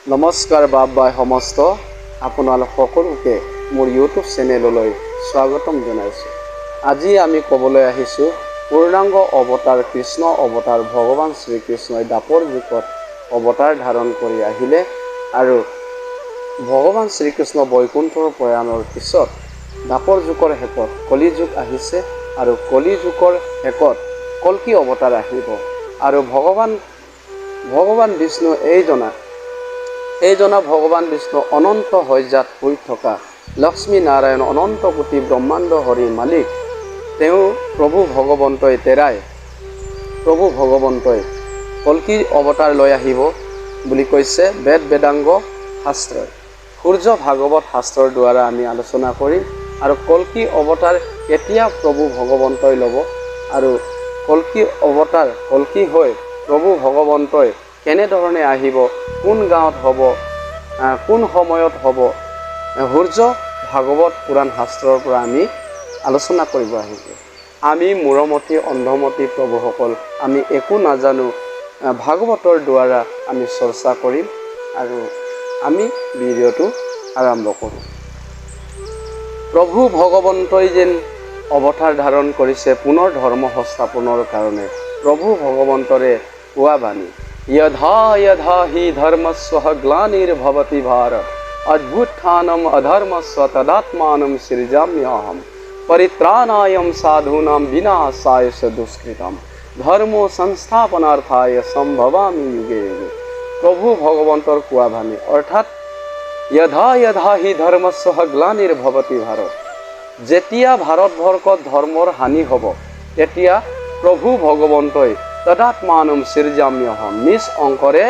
নমস্কাৰ বাবাই সমস্ত আপোনালোক সকলোকে মোৰ ইউটিউব চেনেললৈ স্বাগতম জনাইছোঁ। আজি আমি ক'বলৈ আহিছোঁ পূৰ্ণাংগ অৱতাৰ কৃষ্ণ অৱতাৰ ভগৱান শ্ৰীকৃষ্ণই দাপৰ যুগত অৱতাৰ ধাৰণ কৰি আহিলে আৰু ভগৱান শ্ৰীকৃষ্ণ বৈকুণ্ঠৰ প্ৰয়াণৰ পিছত দাপৰ যুগৰ শেষত কলি যুগ আহিছে আৰু কলি যুগৰ শেষত কল্কি অৱতাৰ আহিব আৰু ভগৱান বিষ্ণু এইজনা ভগৱান বিষ্ণু অনন্ত হৈজাত হৈ থকা লক্ষ্মী নাৰায়ণ অনন্ত কোটি ব্ৰহ্মাণ্ড হৰি মালিক তেওঁ প্ৰভু ভগৱন্তই কল্কি অৱতাৰ লৈ আহিব বুলি কৈছে বেদ বেদাংগ শাস্ত্ৰই। সূৰ্য ভাগৱত শাস্ত্ৰৰ দ্বাৰা আমি আলোচনা কৰিম আৰু কল্কি অৱতাৰ কেতিয়া প্ৰভু ভগৱন্তই ল'ব আৰু কল্কি অৱতাৰ কল্কি হৈ প্ৰভু ভগৱন্তই কেনেধৰণে আহিব, কোন গাঁৱত হ'ব, কোন সময়ত হ'ব, সূৰ্য ভাগৱত পুৰাণ শাস্ত্ৰৰ পৰা আমি আলোচনা কৰিব আহিছোঁ। আমি মূৰমতী অন্ধমতী প্ৰভুসকল আমি একো নাজানো, ভাগৱতৰ দ্বাৰা আমি চৰ্চা কৰিম আৰু আমি ভিডিঅ'টো আৰম্ভ কৰোঁ। প্ৰভু ভগৱন্তই যেন অৱতাৰ ধাৰণ কৰিছে পুনৰ ধৰ্ম সংস্থাপনৰ কাৰণে প্ৰভু ভগৱন্তৰে কোৱা বাণী यथा यथा हि धर्मस्व ग्लानिर्भवति भारत अद्भुत्थानम् अधर्मस्व तदात्मानं सृजाम्यहम् परित्राणाय साधूनां विनाशाय च दुष्कृतम् धर्मो संस्थापनार्थाय सम्भवामि युगे युगे। প্ৰভু ভগৱন্তৰ কোৱা বাণী অৰ্থাৎ यथा यथा हि धर्मस्व ग्लानिर्भवति भारत, যেতিয়া ভাৰতবৰ্ষত ধৰ্মৰ হানি হ'ব তেতিয়া প্ৰভু ভগৱন্তই তদাত্মানম সৃজাম্যহম নিজ অংকৰে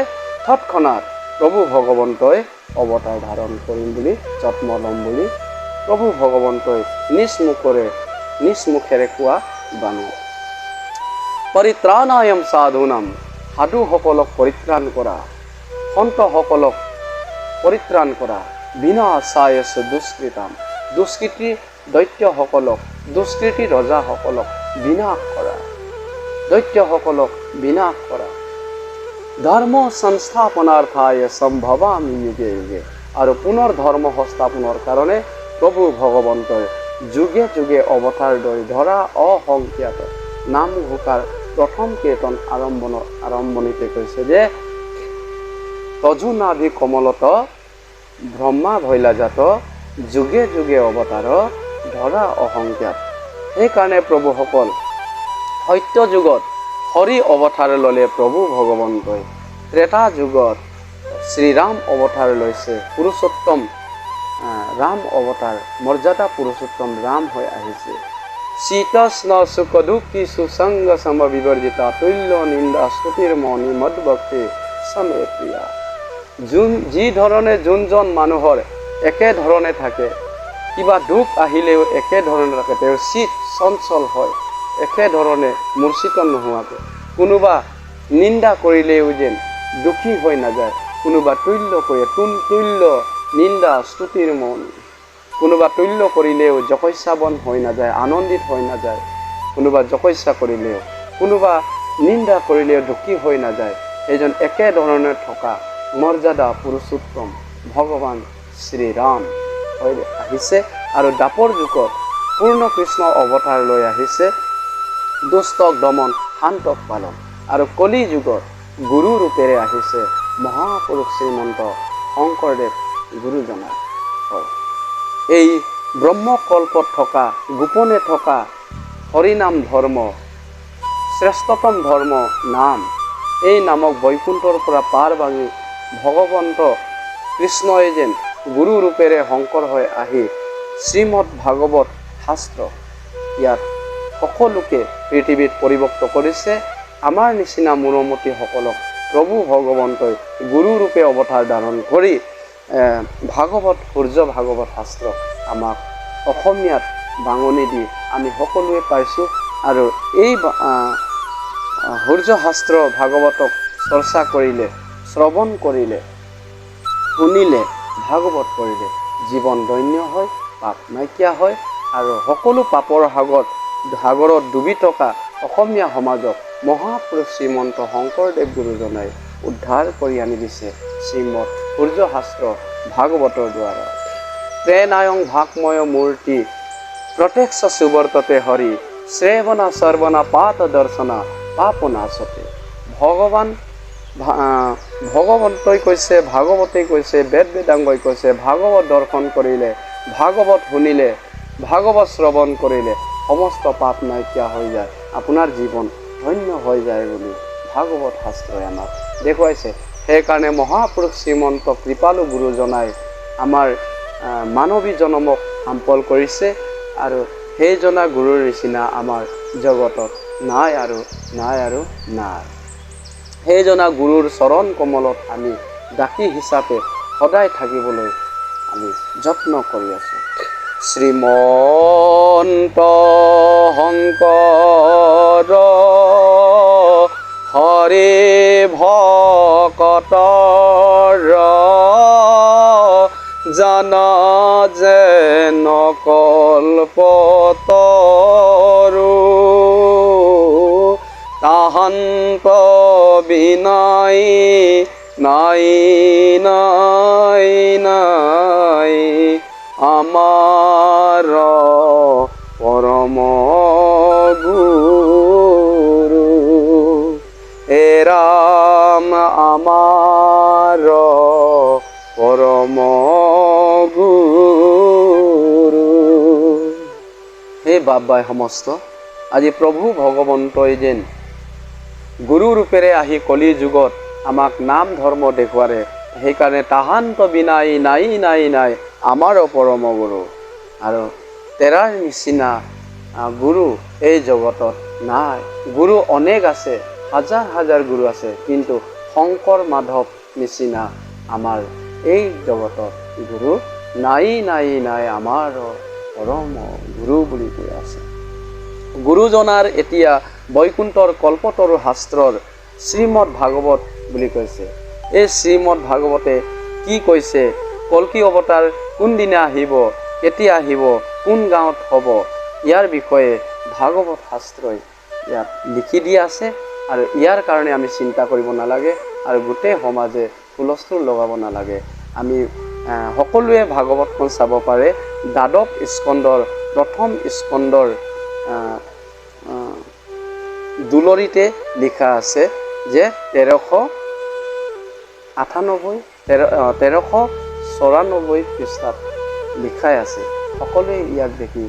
তৎক্ষণাত প্ৰভু ভগৱন্তই অৱতাৰ ধাৰণ কৰিম বুলি জন্ম ল'ম বুলি প্ৰভু ভগৱন্তই নিজ মুখেৰে কোৱা বাণী। পৰিত্ৰাণায়ম সাধুনাম, সাধুসকলক পৰিত্ৰাণ কৰা, সন্তসকলক পৰিত্ৰাণ কৰা, বিনাশায় দুষ্কৃতাম, দুষ্কৃতি দৈত্যসকলক, দুষ্কৃতি ৰজাসকলক বিনাশ কৰা, দৈত্যসকলক বিনাশ কৰা, ধৰ্ম সংস্থাপনাৰ্থায় সম্ভৱামি যুগে যুগে, আৰু পুনৰ ধৰ্ম সংস্থাপনৰ কাৰণে প্ৰভু ভগৱন্তই যুগে যুগে অৱতাৰ লৈ ধৰা অসংখ্যাত নাম ঘোষাৰ প্ৰথম কীৰ্তন আৰম্ভণিতে কৈছে যে তজুনাভি কমলত ব্ৰহ্মা ভৈলাজাত যুগে যুগে অৱতাৰ ধৰা অসংখ্যাত। সেইকাৰণে প্ৰভুসকল সত্য যুগত হৰি অৱতাৰ ল'লে প্ৰভু ভগৱন্তই, ত্ৰেতা যুগত শ্ৰীৰাম অৱতাৰ লৈছে, পুৰুষোত্তম ৰাম অৱতাৰ, মৰ্যাদা পুৰুষোত্তম ৰাম হৈ আহিছে। শীতস্ন সুখ দুঃখী সুসংগ সম বিবৰ্জিতা তুল্য নিন্দা স্তুতিৰ মণি মদভক্তি সমে প্ৰিয়া। যি ধৰণে যোনজন মানুহৰ একেধৰণে থাকে, কিবা দুখ আহিলেও একেধৰণে থাকে, তেওঁ শীত চঞ্চল হয়, একেধৰণে মূৰ্ছিত নোহোৱাকৈ, কোনোবা নিন্দা কৰিলেও যেন দুখী হৈ নাযায়, কোনোবা তুল্য কৰে তুল্য নিন্দা স্তুতিৰ মন, কোনোবা তুল্য কৰিলেও যশস্যাবন হৈ নাযায়, আনন্দিত হৈ নাযায়, কোনোবা যশস্যা কৰিলেও, কোনোবা নিন্দা কৰিলেও দুখী হৈ নাযায়, এইজন একেধৰণে থকা মৰ্যাদা পুৰুষোত্তম ভগৱান শ্ৰীৰাম হৈ আহিছে আৰু দাপৰ যুগত পূৰ্ণ কৃষ্ণ অৱতাৰ লৈ আহিছে দুষ্টক দমন শান্তক পালন, আৰু কলি যুগত গুৰু ৰূপেৰে আহিছে মহাপুৰুষ শ্ৰীমন্ত শংকৰদেৱ গুৰুজনা হয়। এই ব্ৰহ্মকল্পত থকা গোপনে থকা হৰিনাম ধৰ্ম, শ্ৰেষ্ঠতম ধৰ্ম নাম, এই নামক বৈকুণ্ঠৰ পৰা পাৰ ভাঙি ভগৱন্ত কৃষ্ণই যেন গুৰু ৰূপেৰে শংকৰ হৈ আহি শ্ৰীমদ ভাগৱত শাস্ত্ৰ ইয়াত সকলোকে পৃথিৱীত পৰিভক্ত কৰিছে। আমাৰ নিচিনা মূৰমতীসকলক প্ৰভু ভগৱন্তই গুৰু ৰূপে অৱতাৰ ধাৰণ কৰি সূৰ্য ভাগৱত শাস্ত্ৰ আমাক অসমীয়াত বাঙনি দি আমি সকলোৱে পাইছোঁ আৰু এই সূৰ্য শাস্ত্ৰ ভাগৱতক চৰ্চা কৰিলে, শ্ৰৱণ কৰিলে, শুনিলে, ভাগৱত কৰিলে জীৱন ধন্য হয়, পাপ নাইকিয়া হয় আৰু সকলো পাপৰ সাগৰত ডুবি থকা অসমীয়া সমাজক মহাপুৰুষ শ্ৰীমন্ত শংকৰদেৱ গুৰুজনাই উদ্ধাৰ কৰি আনি দিছে শ্ৰীমদ সূৰ্য শাস্ত্ৰ ভাগৱতৰ দ্বাৰা প্ৰেণায়ং ভাকময় মূৰ্তি প্ৰত্যক্ষ সুবৰ্ততে হৰি শ্ৰেৱনা সৰ্বনা পাত দৰ্শনা পাপনাশতে ভগৱন্তই কৈছে, ভাগৱতেই কৈছে, বেদ বেদাংগই কৈছে, ভাগৱত দৰ্শন কৰিলে, ভাগৱত শুনিলে, ভাগৱত শ্ৰৱণ কৰিলে সমস্ত পাপ নাইকিয়া হৈ যায়, আপোনাৰ জীৱন ধন্য হৈ যায় বুলি ভাগৱত শাস্ত্ৰই আমাক দেখুৱাইছে। সেইকাৰণে মহাপুৰুষ শ্ৰীমন্ত কৃপালু গুৰুজনাই আমাৰ মানৱী জনমক সাম্পল কৰিছে আৰু সেইজনা গুৰুৰ নিচিনা আমাৰ জগতত নাই আৰু নাই আৰু নাই। সেইজনা গুৰুৰ চৰণ কমলত আমি দাসী হিচাপে সদায় থাকিবলৈ আমি যত্ন কৰি আছোঁ। শ্ৰীমন্ত শংকৰ হৰি ভকতৰ জানা যেন কল্পতৰু তাহান্ত বিনাই নাই নাই নাই আমাৰ পৰম গুৰু হে ৰাম আমাৰ পৰম গুৰু। হে বাবাই সমস্ত আজি প্ৰভু ভগৱন্তই যেন গুৰু ৰূপেৰে আহি কলি যুগত আমাক নাম ধৰ্ম দেখুৱাৰে, সেইকাৰণে তাহান্ত বিনাই নাই নাই নাই আমাৰ পৰম গুৰু। আৰু তেৰাৰ নিচিনা গুৰু এই জগতত নাই। গুৰু অনেক আছে, হাজাৰ হাজাৰ গুৰু আছে, কিন্তু শংকৰ মাধৱ নিচিনা আমাৰ এই জগতত গুৰু নাই নাই নাই আমাৰ পৰম গুৰু বুলি কৈ আছে। গুৰুজনাৰ এতিয়া বৈকুণ্ঠৰ কল্পতৰু শাস্ত্ৰৰ শ্ৰীমদ ভাগৱত বুলি কৈছে। এই শ্ৰীমদ ভাগৱতে কি কৈছে, কল্কি অৱতাৰ কোনদিনা আহিব, কেতিয়া আহিব, কোন গাঁৱত হ'ব, ইয়াৰ বিষয়ে ভাগৱত শাস্ত্ৰই ইয়াত লিখি দিয়া আছে। আৰু ইয়াৰ কাৰণে আমি চিন্তা কৰিব নালাগে আৰু গোটেই সমাজে হুলস্থুল লগাব নালাগে। আমি সকলোৱে ভাগৱতখন চাব পাৰে। দ্বাদশ স্কন্ধৰ প্ৰথম স্কন্ধৰ দুলৰিতে লিখা আছে যে 1394 পৃষ্ঠাত লিখাই আছে। সকলোৱে ইয়াক দেখি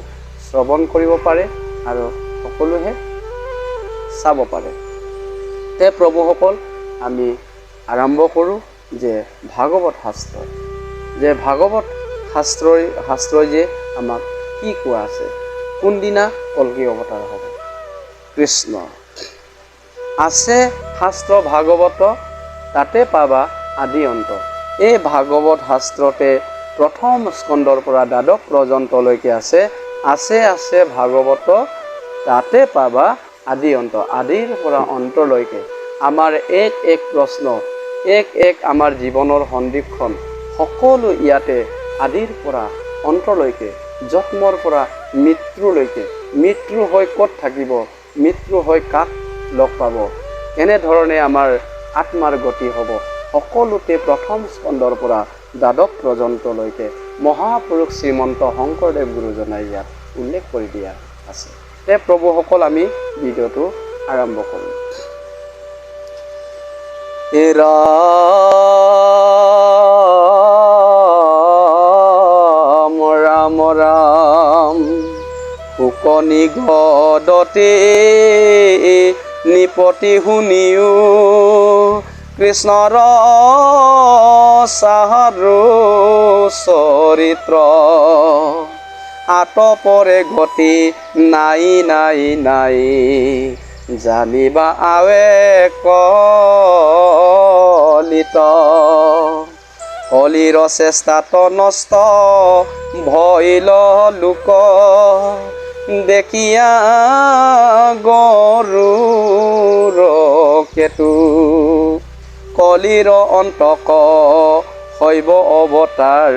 শ্ৰৱণ কৰিব পাৰে আৰু সকলোৱে চাব পাৰে। তে প্ৰভুসকল, আমি আৰম্ভ কৰোঁ যে ভাগৱত শাস্ত্ৰ, যে ভাগৱত শাস্ত্ৰই যে আমাক কি কোৱা আছে, কোনদিনা কল্কি অৱতাৰ হ'ব। কৃষ্ণ আছে শাস্ত্ৰ ভাগৱত, তাতে পাবা আদি অন্ত। এই ভাগৱত শাস্ত্ৰতে প্ৰথম স্কন্ধৰ পৰা দ্বাদশ পৰ্যন্তলৈকে আছে আছে ভাগৱত, তাতে পাবা আদি অন্ত। আদিৰ পৰা অন্তলৈকে আমাৰ এক এক প্ৰশ্ন, এক এক আমাৰ জীৱনৰ সন্দিক্ষণ সকলো ইয়াতে আদিৰ পৰা অন্তলৈকে, জন্মৰ পৰা মৃত্যুলৈকে, মৃত্যু হৈ ক'ত থাকিব, মৃত্যু হৈ কাক লগ পাব, কেনেধৰণে আমাৰ আত্মাৰ গতি হ'ব, সকলোতে প্ৰথম স্কন্ধৰ পৰা দ্বাদশ পৰ্যন্তলৈকে মহাপুৰুষ শ্ৰীমন্ত শংকৰদেৱ গুৰুজনাই ইয়াত উল্লেখ কৰি দিয়া আছে। তে প্ৰভুসকল, আমি ভিডিঅ'টো আৰম্ভ কৰোঁ। ৰাম ৰাম ৰাম ফুকনি গদতে নিপতি শুনিও কৃষ্ণৰ চাহাৰো চৰিত্ৰ আতপৰে গতি নাই নাই নাই জানিবা আৱে কলিত কলিৰ চেষ্টাত নষ্ট ভইল লোক দেখিয়া গৰুৰ কেতু কলিৰ অন্তক শৈৱ অৱতাৰ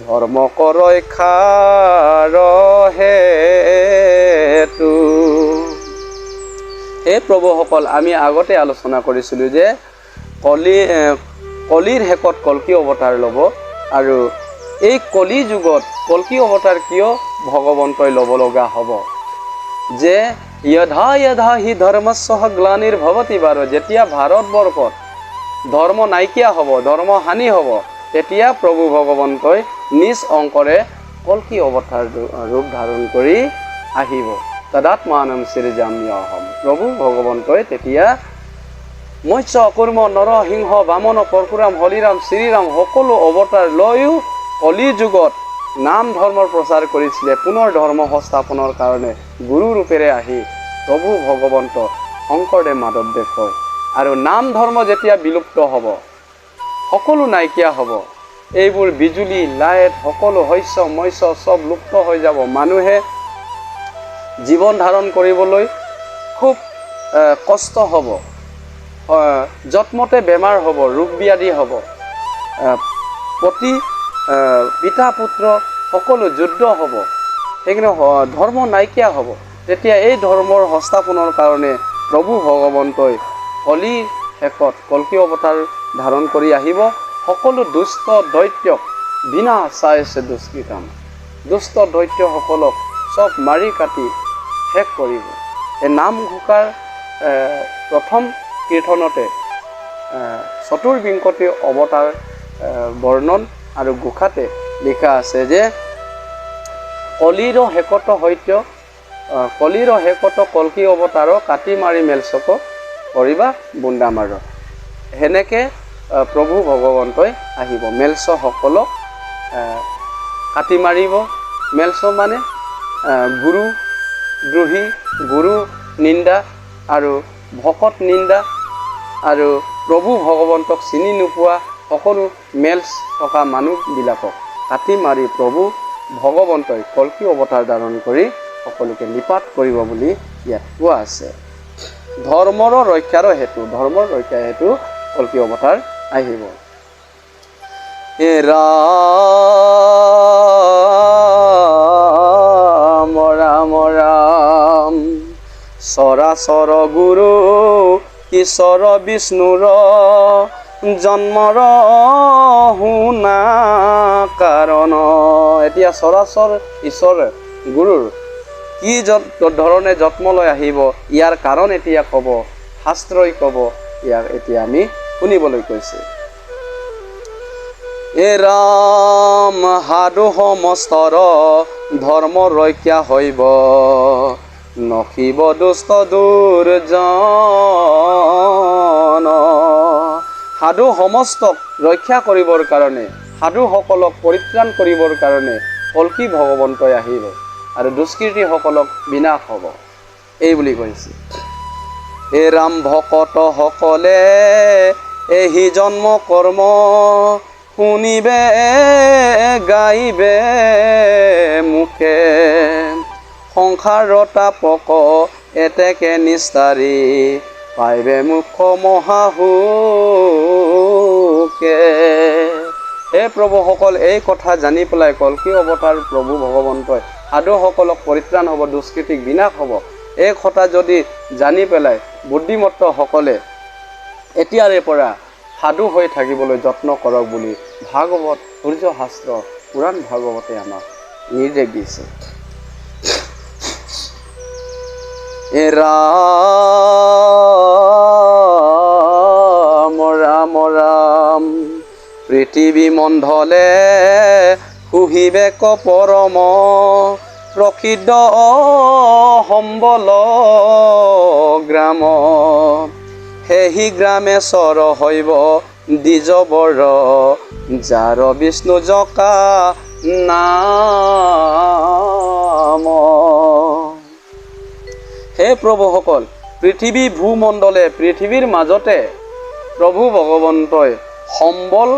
ধৰ্ম ৰক্ষাৰ হেতু। হে প্ৰভুসকল, আমি আগতে আলোচনা কৰিছিলোঁ যে কলিৰ শেষত কল্কি অৱতাৰ ল'ব। আৰু এই কলি যুগত কল্কি অৱতাৰ কিয় ভগৱন্তই ল'ব লগা হ'ব? যে যধা যধা হি ধৰ্মস্য গ্লানিৰ্ভৱতি ভাৰত, যেতিয়া ভাৰতবৰ্ষত ধৰ্ম নাইকিয়া হ'ব, ধৰ্ম হানি হ'ব, তেতিয়া প্ৰভু ভগৱন্তই নিজ অংকৰে কল্কি অৱতাৰ ৰূপ ধাৰণ কৰি আহিব। তদাত্মানম সৃজাম্যহম, প্ৰভু ভগৱন্তই তেতিয়া মৎস্য কুৰ্ম নৰ সিংহ বামন পৰশুৰাম হলিৰাম শ্ৰীৰাম সকলো অৱতাৰ লৈও কলি যুগত নাম ধৰ্মৰ প্ৰচাৰ কৰিছিলে। পুনৰ ধৰ্ম সংস্থাপনৰ কাৰণে গুৰু ৰূপেৰে আহি প্ৰভু ভগৱন্ত শংকৰদেৱ মাধৱদেৱ হয়। আৰু নাম ধৰ্ম যেতিয়া বিলুপ্ত হ'ব, সকলো নাইকিয়া হ'ব, এইবোৰ বিজুলী লাইট সকলো শস্য মৎস্য চব লুপ্ত হৈ যাব, মানুহে জীৱন ধাৰণ কৰিবলৈ খুব কষ্ট হ'ব, যত্মতে বেমাৰ হ'ব, ৰোগ ব্যাধি হ'ব, প্ৰতি পিতা পুত্ৰ সকলো যুদ্ধ হ'ব, সেইকাৰণে ধৰ্ম নাইকিয়া হ'ব। তেতিয়া এই ধৰ্মৰ সংস্থাপনৰ কাৰণে প্ৰভু ভগৱন্তই কলিৰ শেষত কল্কি অৱতাৰ ধাৰণ কৰি আহিব। সকলো দুষ্ট দৈত্যক বিনাশায়ছে দুষ্কৃতাম, দুষ্ট দৈত্যসকলক চব মাৰি কাটি শেষ কৰিব। এই নামঘোষাৰ প্ৰথম কীৰ্তনতে চতুৰ্বিংশতি অৱতাৰ বৰ্ণন আৰু ঘোষাতে লিখা আছে যে কলিৰ শেষত সত্য, কলিৰ শেষত কল্কি অৱতাৰ কাটি মাৰি মেলচক কৰিবা বুন্দা মাৰ। সেনেকৈ প্ৰভু ভগৱন্তই আহিব, মেলচসকলক কাটি মাৰিব। মেলচ মানে গুৰু দ্ৰোহী, গুৰু নিন্দা আৰু ভকত নিন্দা আৰু প্ৰভু ভগৱন্তক চিনি নোপোৱা সকলো মেলচ থকা মানুহবিলাকক কাটি মাৰি প্ৰভু ভগৱন্তই কল্কি অৱতাৰ ধাৰণ কৰি সকলোকে নিপাত কৰিব বুলি ইয়াত কোৱা আছে। ধৰ্মৰ ৰক্ষাৰ হেতু, ধৰ্মৰ ৰক্ষাৰ হেতু কল্কি অৱতাৰ আহিব। ৰাম ৰাম ৰাম চৰাচৰ গুৰু ঈশ্বৰ বিষ্ণুৰ জন্মৰ শুনা কাৰণ। এতিয়া চৰাচৰ ঈশ্বৰ গুৰুৰ কি ধৰণে জন্ম লৈ আহিব, ইয়াৰ কাৰণ এতিয়া ক'ব, শাস্ত্ৰই ক'ব, ইয়াক এতিয়া আমি শুনিবলৈ কৈছে। ৰাম সাধু সমস্তৰ ধৰ্ম ৰক্ষা হৈব, নখিব দুষ্ট দুৰ্জন। সাধু সমস্তক ৰক্ষা কৰিবৰ কাৰণে, সাধুসকলক পৰিত্ৰাণ কৰিবৰ কাৰণে কল্কি ভগৱন্তই আহিব আৰু দুষ্কৃতিসকলক বিনাশ হ'ব, এই বুলি কৈছে। হে ৰাম ভকত সকলে এহি জন্ম কৰ্ম, শুনিবে গাইবে মুখে, সংসাৰ তাপক এতেকে নিস্তাৰি, পাইবে মুখ মহাসুখে। হে প্ৰভুসকল, এই কথা জানি পেলাই কল্কি অৱতাৰ প্ৰভু ভগৱন্তই সাধুসকলক পৰিত্ৰাণ হ'ব, দুষ্কৃতিক বিনাশ হ'ব। এই কথা যদি জানি পেলাই বুদ্ধিমত্তসকলে এতিয়াৰে পৰা সাধু হৈ থাকিবলৈ যত্ন কৰক বুলি ভাগৱত, সূৰ্য শাস্ত্ৰ, পুৰাণ ভাগৱতে আমাক নিৰ্দেশ দিছে। ৰাম ৰাম ৰাম পৃথিৱী মণ্ডলে শুহিবে ক পৰম, প্ৰসিদ্ধ সম্বল গ্ৰাম, সেহি গ্ৰামে চৰ হৈব দ্বিজবৰ, যাৰ বিষ্ণু জকা নাম। হে প্ৰভুসকল, পৃথিৱী ভূমণ্ডলে, পৃথিৱীৰ মাজতে প্ৰভু ভগৱন্তই সম্বল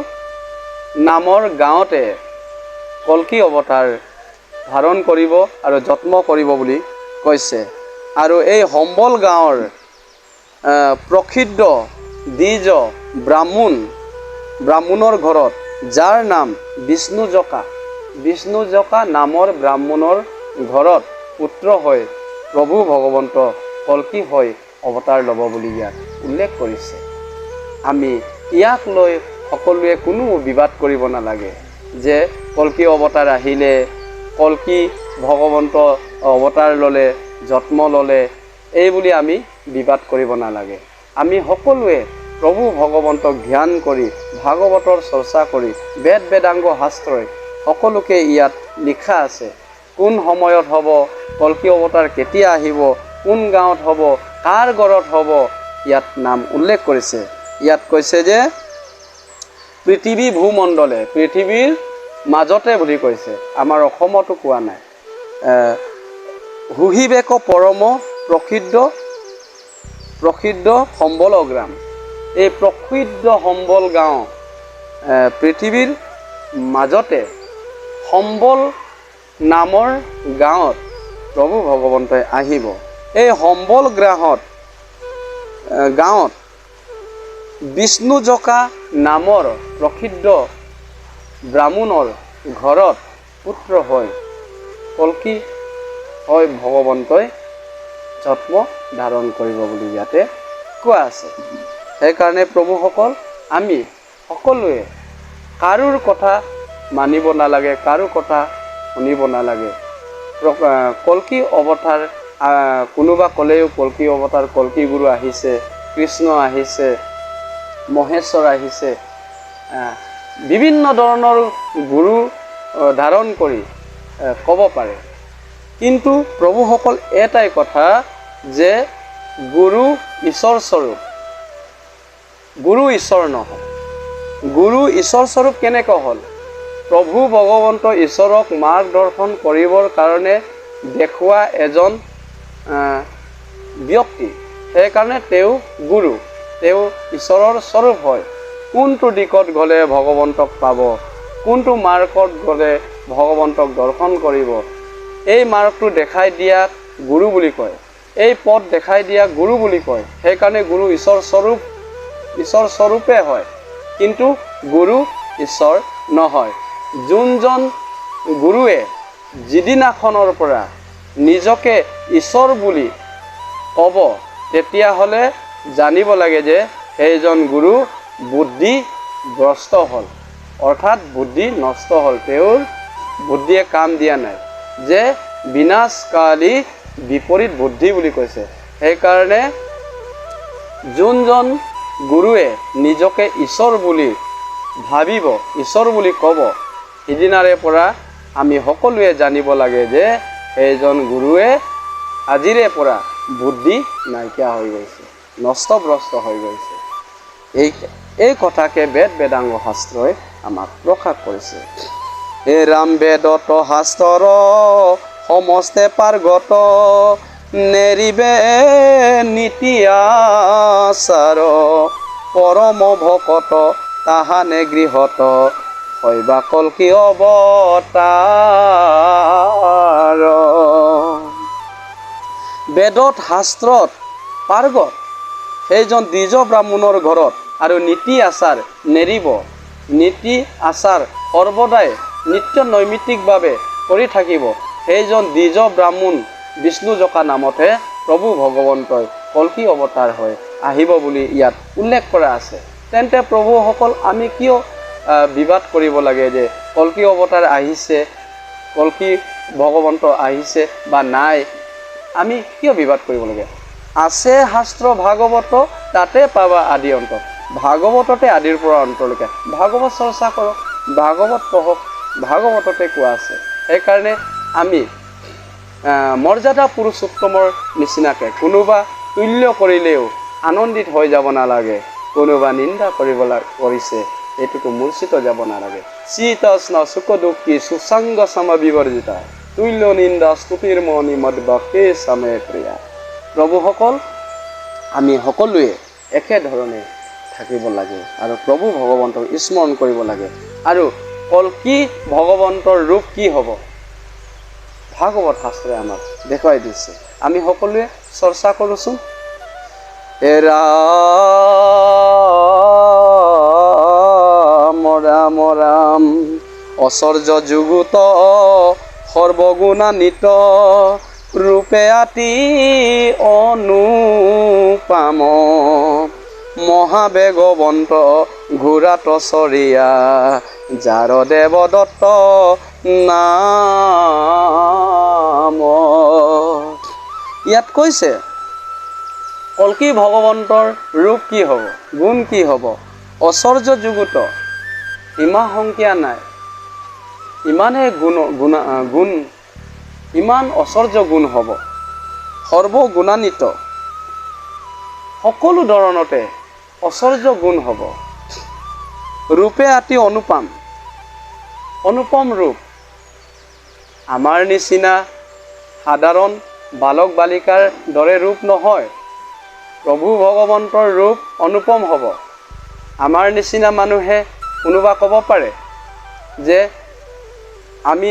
নামৰ গাঁৱতে কল্কি অৱতাৰ ধাৰণ কৰিব আৰু যত্ন কৰিব বুলি কৈছে। আৰু এই সম্বল গাঁৱৰ প্ৰসিদ্ধ দ্বিজ ব্ৰাহ্মণৰ ঘৰত, যাৰ নাম বিষ্ণু জকা নামৰ ব্ৰাহ্মণৰ ঘৰত পুত্ৰ হৈ প্ৰভু ভগৱন্ত কল্কি হৈ অৱতাৰ ল'ব বুলি ইয়াত উল্লেখ কৰিছে। আমি ইয়াক লৈ সকলোৱে কোনো বিবাদ কৰিব নালাগে যে কল্কি অৱতাৰ আহিলে, কল্কি ভগৱন্ত অৱতাৰ ল'লে, জন্ম ল'লে, এই বুলি আমি বিবাদ কৰিব নালাগে। আমি সকলোৱে প্ৰভু ভগৱন্তক ধ্যান কৰি, ভাগৱতৰ চৰ্চা কৰি, বেদ বেদাংগ শাস্ত্ৰই সকলোকে ইয়াত লিখা আছে। কোন সময়ত হ'ব, কল্কি অৱতাৰ কেতিয়া আহিব, কোন গাঁৱত হ'ব, কাৰ ঘৰত হ'ব, ইয়াত নাম উল্লেখ কৰিছে। ইয়াত কৈছে যে পৃথিৱী ভূমণ্ডলে, পৃথিৱীৰ মাজতে বুলি কৈছে, আমাৰ অসমতো কোৱা নাই। হুহিবেক পৰম প্ৰসিদ্ধ সম্বল গ্ৰাম, এই প্ৰসিদ্ধ সম্বল গাঁও পৃথিৱীৰ মাজতে সম্বল নামৰ গাঁৱত প্ৰভু ভগৱন্তই আহিব। এই সম্বল গাঁৱত বিষ্ণুজকা নামৰ প্ৰসিদ্ধ ব্ৰাহ্মণৰ ঘৰত পুত্ৰ হৈ কল্কি হৈ ভগৱন্তই জন্ম ধাৰণ কৰিব বুলি ইয়াতে কোৱা আছে। সেইকাৰণে প্ৰভুসকল, আমি সকলোৱে কাৰোৰ কথা মানিব নালাগে, কাৰো কথা শুনিব নালাগে। কল্কি অৱতাৰ কোনোবা ক'লেও কল্কি অৱতাৰ, কল্কি গুৰু আহিছে, কৃষ্ণ আহিছে, মহেশ্বৰ আহিছে, বিভিন্ন ধৰণৰ গুৰু ধাৰণ কৰি ক'ব পাৰে। কিন্তু প্ৰভুসকল এটাই কথা যে গুৰু ঈশ্বৰ স্বৰূপ, গুৰু ঈশ্বৰ নহয়। গুৰু ঈশ্বৰ স্বৰূপ কেনেকৈ হ'ল? প্ৰভু ভগৱন্ত ঈশ্বৰক মাৰ্গদৰ্শন কৰিবৰ কাৰণে দেখুওৱা এজন ব্যক্তি, সেইকাৰণে তেওঁ গুৰু, তেওঁ ঈশ্বৰৰ স্বৰূপ হয়। কোনটো দিশত গ'লে ভগৱন্তক পাব, কোনটো মাৰ্গত গ'লে ভগৱন্তক দৰ্শন কৰিব, এই মাৰ্গটো দেখাই দিয়া গুৰু বুলি কয়, এই পথ দেখাই দিয়া গুৰু বুলি কয়। সেইকাৰণে গুৰু ঈশ্বৰ স্বৰূপে হয়, কিন্তু গুৰু ঈশ্বৰ নহয়। যোনজন গুৰুৱে যিদিনাখনৰ পৰা নিজকে ঈশ্বৰ বুলি ক'ব, তেতিয়াহ'লে জানিব লাগে যে সেইজন গুৰু বুদ্ধিগ্ৰস্ত হ'ল, অৰ্থাৎ বুদ্ধি নষ্ট হ'ল, তেওঁৰ বুদ্ধিয়ে কাম দিয়া নাই, যে বিনাশকালী বিপৰীত বুদ্ধি বুলি কৈছে। সেইকাৰণে যোনজন গুৰুৱে নিজকে ঈশ্বৰ বুলি ভাবিব, ঈশ্বৰ বুলি ক'ব, সিদিনাৰে পৰা আমি সকলোৱে জানিব লাগে যে সেইজন গুৰুৱে আজিৰে পৰা বুদ্ধি নাইকিয়া হৈ গৈছে, নষ্টভ্ৰষ্ট হৈ গৈছে। এই কথাকে বেদ বেদাংগ শাস্ত্ৰই আমাক প্ৰকাশ কৰিছে। হে ৰাম বেদত শাস্ত্ৰৰ সমস্তে পাৰ্গত, নেৰিবে নীতি আচাৰ, পৰম ভকত তাহানে গৃহত, হৈবা কল্কি অৱতাৰ। বেদত শাস্ত্ৰত পাৰ্গত সেইজন দ্বিজ ব্ৰাহ্মণৰ ঘৰত আৰু নীতি আচাৰ নেৰিব, নীতি আচাৰ সৰ্বদাই নিত্য নৈমিত্তিকভাৱে কৰি থাকিব, সেইজন দ্বিজ ব্ৰাহ্মণ বিষ্ণুজকা নামতহে প্ৰভু ভগৱন্তই কল্কি অৱতাৰ হৈ আহিব বুলি ইয়াত উল্লেখ কৰা আছে। তেন্তে প্ৰভুসকল, আমি কিয় বিবাদ কৰিব লাগে যে কল্কি অৱতাৰ আহিছে, কল্কি ভগৱন্ত আহিছে বা নাই? আমি কিয় বিবাদ কৰিব লাগে? আছে শাস্ত্ৰ ভাগৱত, তাতে পাবা আদি অন্ত। ভাগৱততে আদিৰ পৰা অন্তলৈকে ভাগৱত চৰ্চা কৰক, ভাগৱত পঢ়ক, ভাগৱততে কোৱা আছে। সেইকাৰণে আমি মৰ্যাদা পুৰুষোত্তমৰ নিচিনাকৈ কোনোবা তুল্য কৰিলেও আনন্দিত হৈ যাব নালাগে, কোনোবা নিন্দা কৰিছে এইটোতো মূৰ্ছিত যাব নালাগে। শীতষ্ণ সুখ দুঃখী সুসংগ সম বিবৰ্জিতা, তুল্য নিন্দা স্তুতিৰ মণি মদবাকে সময়ে ক্ৰিয়া। প্ৰভুসকল, আমি সকলোৱে একেধৰণে থাকিব লাগে আৰু প্ৰভু ভগৱন্তক স্মৰণ কৰিব লাগে। আৰু কল্কি ভগৱন্তৰ ৰূপ কি হ'ব ভাগৱত শাস্ত্ৰই আমাক দেখুৱাই দিছে। আমি সকলোৱে চৰ্চা কৰোঁচোন। হে ৰাম ৰাম ৰাম, ঐশ্বৰ্য যুগুত সৰ্বগুণান্বিত, ৰূপে আতি অনুপম, মহাবেগৱন্ত ঘোঁৰা তচৰীয়া যাৰ দেৱদত্ত নাম। ইয়াত কৈছে কল্কি ভগৱন্তৰ ৰূপ কি হ'ব, গুণ কি হ'ব? ঐশ্বৰ্য যুগুত, সীমা সংখ্যা নাই, ইমানেই গুণ ইমান ঐশ্বৰ্য গুণ হ'ব, সৰ্বগুণান্বিত, সকলো ধৰণতে ঐশ্বৰ্য গুণ হ'ব। ৰূপে অতি অনুপম ৰূপ। আমাৰ নিচিনা সাধাৰণ বালক বালিকাৰ দৰে ৰূপ নহয়, প্ৰভু ভগৱন্তৰ ৰূপ অনুপম হ'ব। আমাৰ নিচিনা মানুহে কোনোবা ক'ব পাৰে যে আমি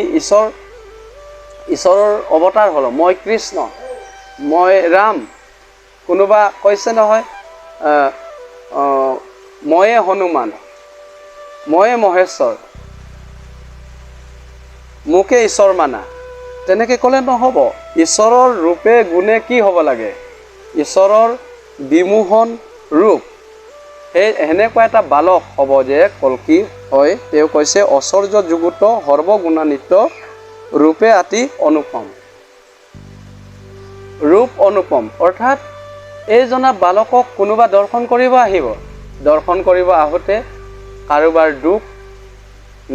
ঈশ্বৰৰ অৱতাৰ হ'লোঁ, মই কৃষ্ণ, মই ৰাম। কোনোবা কৈছে নহয় ময়ে হনুমান, ময়ে মহেশ্বৰ, মোকে ঈশ্বৰ মানা। তেনেকৈ ক'লে নহ'ব। ঈশ্বৰৰ ৰূপে গুণে কি হ'ব লাগে? ঈশ্বৰৰ বিমোহন ৰূপ। সেনেকুৱা এটা বালক হ'ব যে কল্কি হয়। তেওঁ কৈছে ঐশ্বৰ্য যুগুত সৰ্বগুণান্বিত ৰূপে অতি অনুপম। ৰূপ অনুপম অৰ্থাৎ এইজনা বালকক কোনোবা দৰ্শন কৰিব আহিব। দৰ্শন কৰিব আহোঁতে কাৰোবাৰ দুখ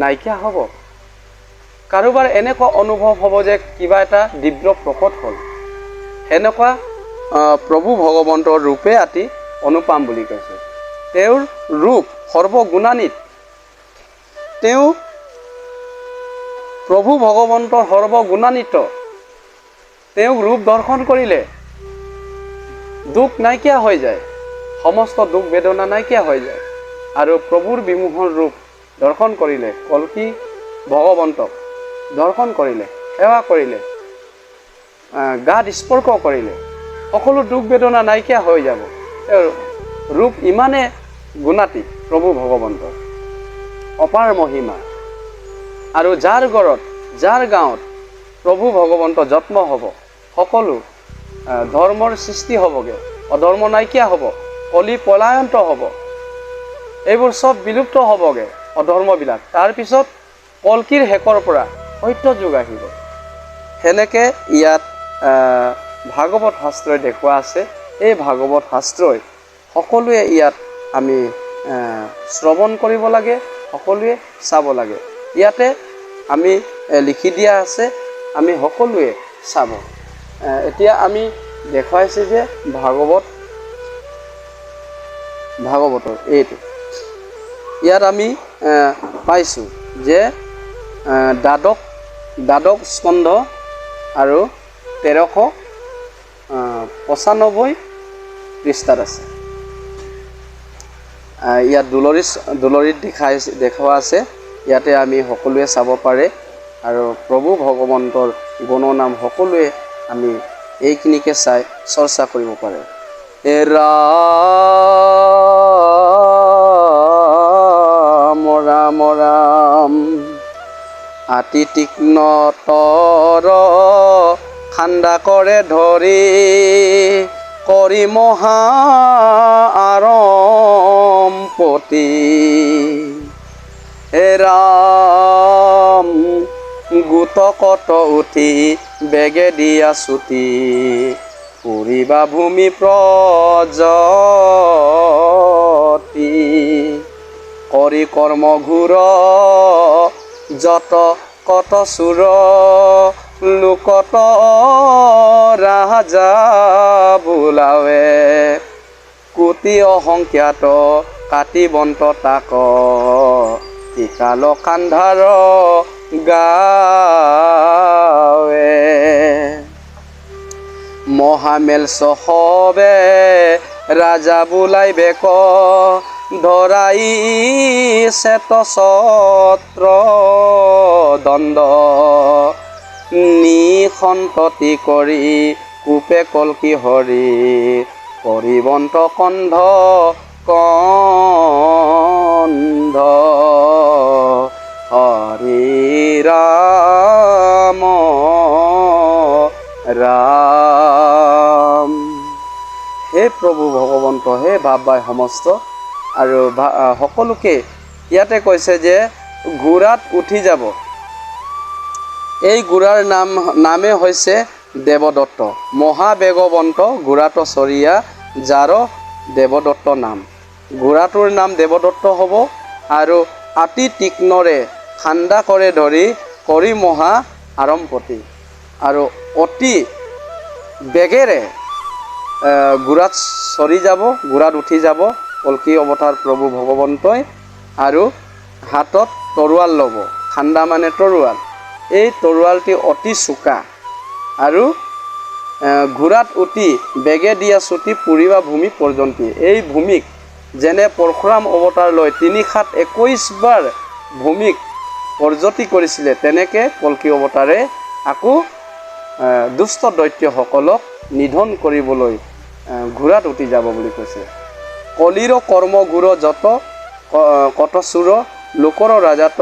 নাইকিয়া হ'ব, কাৰোবাৰ এনেকুৱা অনুভৱ হ'ব যে কিবা এটা দিব্য প্ৰকট হ'ল। সেনেকুৱা প্ৰভু ভগৱন্তৰ ৰূপে অতি অনুপম বুলি কৈছে। তেওঁৰ ৰূপ সৰ্বগুণান্বিত। তেওঁ প্ৰভু ভগৱন্তৰ সৰ্বগুণান্বিত। তেওঁক ৰূপ দৰ্শন কৰিলে দুখ নাইকিয়া হৈ যায়, সমস্ত দুখ বেদনা নাইকিয়া হৈ যায়। আৰু প্ৰভুৰ বিমোহন ৰূপ দৰ্শন কৰিলে, কল্কি ভগৱন্তক দৰ্শন কৰিলে, সেৱা কৰিলে, গাত স্পৰ্শ কৰিলে, সকলো দুখ বেদনা নাইকিয়া হৈ যাব। তেওঁৰ ৰূপ ইমানে গুণাতীত প্ৰভু ভগৱন্তৰ, অপাৰ মহিমা। আৰু যাৰ ঘৰত, যাৰ গাঁৱত প্ৰভু ভগৱন্ত জন্ম হ'ব, সকলো ধৰ্মৰ সৃষ্টি হ'বগৈ, অধৰ্ম নাইকিয়া হ'ব, কলি পলায়ন্ত হ'ব, এইবোৰ চব বিলুপ্ত হ'বগৈ অধৰ্মবিলাক। তাৰপিছত কল্কিৰ শেষৰ পৰা সত্য যুগ আহিব। সেনেকৈ ইয়াত ভাগৱত শাস্ত্ৰই দেখুওৱা আছে। এই ভাগৱত শাস্ত্ৰই সকলোৱে ইয়াত আমি শ্ৰৱণ কৰিব লাগে, সকলোৱে চাব লাগে। ইয়াতে আমি লিখি দিয়া আছে, আমি সকলোৱে চাব। এতিয়া আমি দেখুৱাইছে যে ভাগৱতৰ এইটো ইয়াত আমি পাইছোঁ যে দ্বাদশ স্কন্ধ আৰু 1395 পৃষ্ঠাত আছে। ইয়াত দুলৰিত দেখুওৱা আছে। ইয়াতে আমি সকলোৱে চাব পাৰে আৰু প্ৰভু ভগৱন্তৰ গুণনাম সকলোৱে আমি এইখিনিকে চাই চৰ্চা কৰিব পাৰে। ৰাম ৰাম ৰাম আতি তীক্ষ্ণ তৰ খান্দা কৰে ধৰি কৰি মহা আৰম্পতি। হে ৰাম গোটকত উঠি বেগে দিয়া ছুটি ফুৰিবা ভূমি প্ৰজতি কৰি কৰ্ম ঘূৰ যত কত চুৰ লোকত ৰাজা বোলাৱে কোটি অসংখ্যাত কাটিবন্ত তাক টিকাল কান্ধাৰ গাৱে মহামেল চহবে ৰাজা বোলাই বেক ধৰাই চেত ছত্ৰ দণ্ড নিসন্ততি কৰি কূপে কল্কি হৰি কৰিবন্ত কন্ধ কন্ধ হৰি ৰাম ৰাম। হে প্ৰভু ভগৱন্ত, হে ভাৱ বাই সমস্ত। আৰু সকলোকে ইয়াতে কৈছে যে ঘোঁৰাত উঠি যাব। এই ঘোঁৰাৰ নামে হৈছে দেৱদত্ত। মহাবেগৱন্ত ঘোঁৰাটো চৰিয়া, যাৰ দেৱদত্ত নাম। ঘোঁৰাটোৰ নাম দেৱদত্ত হ'ব। আৰু অতি তীক্ষ্ণৰে খান্দা কৰে ধৰি কৰি মহা আৰম্ভতি। আৰু অতি বেগেৰে ঘোঁৰাত চৰি যাব, ঘোঁৰাত উঠি যাব কল্কি অৱতাৰ প্ৰভু ভগৱন্তই। আৰু হাতত তৰোৱাল ল'ব। খান্দা মানে তৰোৱাল। এই তৰোৱালটি অতি চোকা। আৰু ঘোঁৰাত উঠি বেগে দিয়া চুটি পুৰিবা ভূমি পৰ্যন্তি। এই ভূমিক যেনে পৰশুৰাম অৱতাৰ লৈ ৩৭২১ বাৰ ভূমিক পৰ্যতি কৰিছিলে, তেনেকৈ কল্কি অৱতাৰে আকৌ দুষ্ট দৈত্যসকলক নিধন কৰিবলৈ ঘোঁৰাত উঠি যাব বুলি কৈছে। কলিৰ কৰ্ম ঘোৰ যত কটচুৰ, লোকৰ ৰাজাত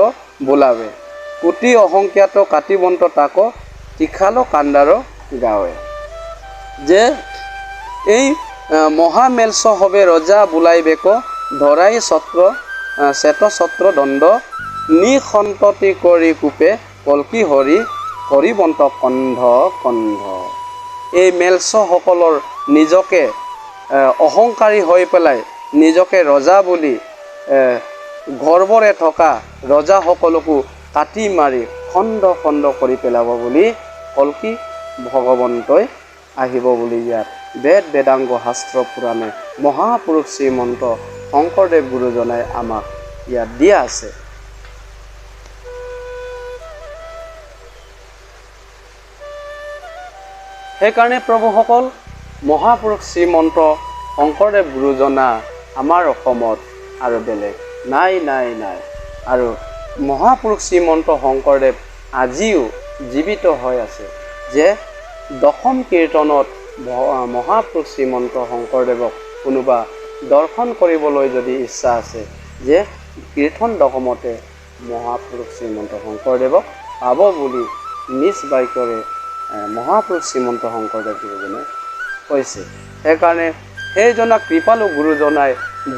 বোলাবে। কোটি অহংক্যাত কাটিবন্ত তাক, তীখাল কাণ্ডাৰ গাৱে। যে এই মহামেলছ হবে ৰজা বোলাইবেক, ধৰাই ছত্ৰ শ্বেত ছত্ৰ দণ্ড, নিসন্ততি কৰি কোপে কল্কি হৰি, কৰিবন্ত কন্ধ কন্ধ। এই মেলছসকলৰ নিজকে অহংকাৰী হৈ পেলাই নিজকে ৰজা বুলি গৰ্বৰে থকা ৰজাসকলকো কাটি মাৰি খণ্ড খণ্ড কৰি পেলাব বুলি কল্কি ভগৱন্তই আহিব বুলি ইয়াত বেদ বেদাংগ শাস্ত্ৰ পুৰাণে মহাপুৰুষ শ্ৰীমন্ত শংকৰদেৱ গুৰুজনাই আমাক ইয়াত দিয়া আছে। সেইকাৰণে প্ৰভুসকল, মহাপুৰুষ শ্ৰীমন্ত শংকৰদেৱ গুৰুজনা আমাৰ অসমত আৰু বেলেগ নাই নাই নাই। আৰু মহাপুৰুষ শ্ৰীমন্ত শংকৰদেৱ আজিও জীৱিত হৈ আছে। যে দশম কীৰ্তনত মহাপুৰুষ শ্ৰীমন্ত শংকৰদেৱক কোনোবা দৰ্শন কৰিবলৈ যদি ইচ্ছা আছে, যে কীৰ্তন দশমতে মহাপুৰুষ শ্ৰীমন্ত শংকৰদেৱক পাব বুলি নিজ বাক্যৰে মহাপুৰুষ শ্ৰীমন্ত শংকৰদেৱ গুৰুজনে কৈছে। সেইকাৰণে সেইজনা কৃপালু গুৰুজনাই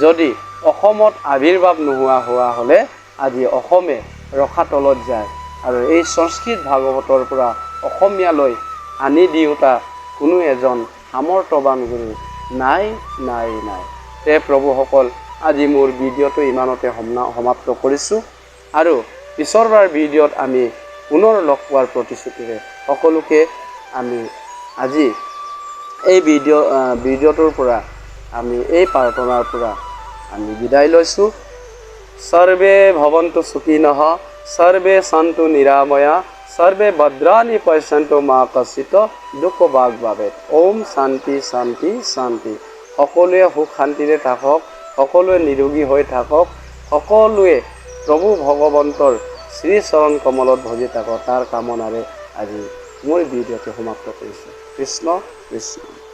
যদি অসমত আৱিৰ্ভাৱ নোহোৱা হোৱা হ'লে আজি অসমে ৰসাতলত যায়। আৰু এই সংস্কৃত ভাগৱতৰ পৰা অসমীয়ালৈ আনি দিওঁতা কোনো এজন সামৰ্থ্যৱান গুৰু নাই নাই নাই। তে প্ৰভুসকল, আজি মোৰ ভিডিঅ'টো ইমানতে সমাপ্ত কৰিছোঁ। আৰু পিছৰবাৰ ভিডিঅ'ত আমি পুনৰ লগ পোৱাৰ প্ৰতিশ্ৰুতিৰে সকলোকে আমি আজি এই ভিডিঅ'টোৰ পৰা আমি এই প্ৰাৰ্থনাৰ পৰা আমি বিদায় লৈছোঁ। সৰ্বে ভৱন্তু সুখিনঃ, সৰ্বে সন্তু নিৰাময়া, সৰ্বে ভদ্ৰাণি পশ্যন্তু মা কশ্চিৎ দুঃখ ভাগ ভাবেত। ওম শান্তি শান্তি শান্তি। সকলোৱে সুখ শান্তিৰে থাকক, সকলোৱে নিৰোগী হৈ থাকক, সকলোৱে প্ৰভু ভগৱন্তৰ শ্ৰীচৰণ কমলত ভজি থাকক, তাৰ কামনাৰে আজি মোৰ ভিডিঅ'টো সমাপ্ত কৰিছোঁ। কৃষ্ণ কৃষ্ণ।